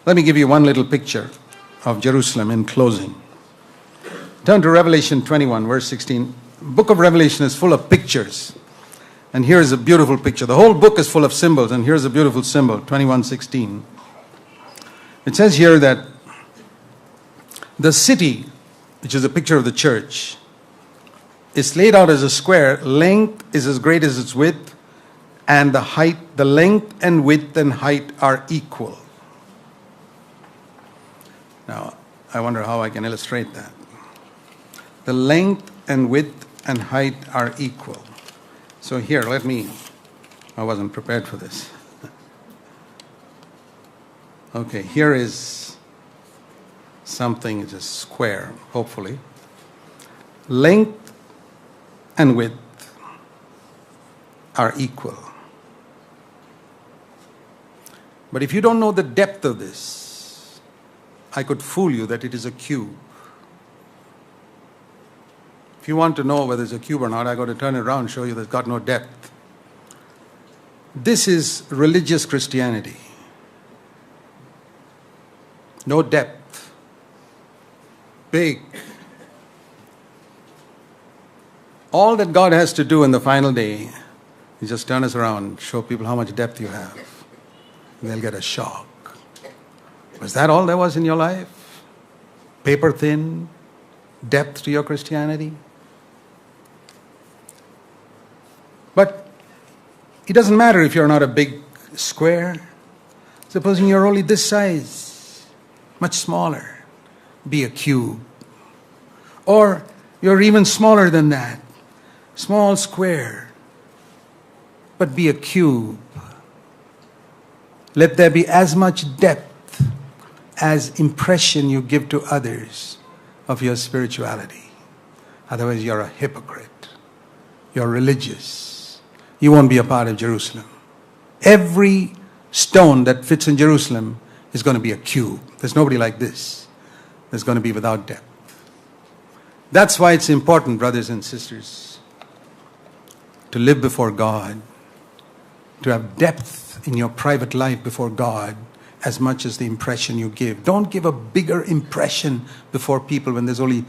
Let me give you one little picture of Jerusalem in closing. Turn to Revelation 21, verse 16. The book of Revelation is full of pictures. And here is a beautiful picture. The whole book is full of symbols, and here's a beautiful symbol, 21:16. It says here that the city, which is a picture of the church, is laid out as a square. Length is as great as its width, and the length and width and height are equal. Now, I wonder how I can illustrate that. The length and width and height are equal. So here, I wasn't prepared for this. Okay, here is something, it's a square, hopefully. Length and width are equal. But if you don't know the depth of this, I could fool you that it is a cube. If you want to know whether it's a cube or not, I got to turn it around and show you that it's got no depth. This is religious Christianity. No depth. Big. All that God has to do in the final day is just turn us around, show people how much depth you have. And they'll get a shock. Was that all there was in your life? Paper thin? Depth to your Christianity? But it doesn't matter if you're not a big square. Supposing you're only this size, much smaller, be a cube. Or you're even smaller than that, small square, but be a cube. Let there be as much depth as impression you give to others of your spirituality. Otherwise you're a hypocrite. You're religious. You won't be a part of Jerusalem. Every stone that fits in Jerusalem is going to be a cube. There's nobody like this. There's going to be without depth. That's why it's important, brothers and sisters, to live before God, to have depth in your private life before God as much as the impression you give. Don't give a bigger impression before people when there's only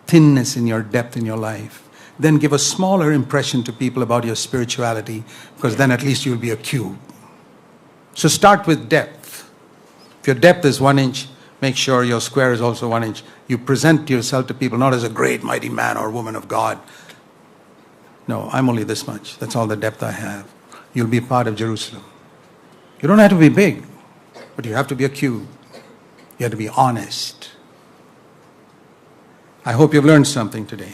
thinness in your depth in your life. Then give a smaller impression to people about your spirituality, because then at least you'll be a cube. So start with depth. If your depth is 1 inch, make sure your square is also 1 inch. You present yourself to people not as a great mighty man or woman of God. No, I'm only this much. That's all the depth I have. You'll be part of Jerusalem. You don't have to be big, but you have to be a cube. You have to be honest. I hope you've learned something today.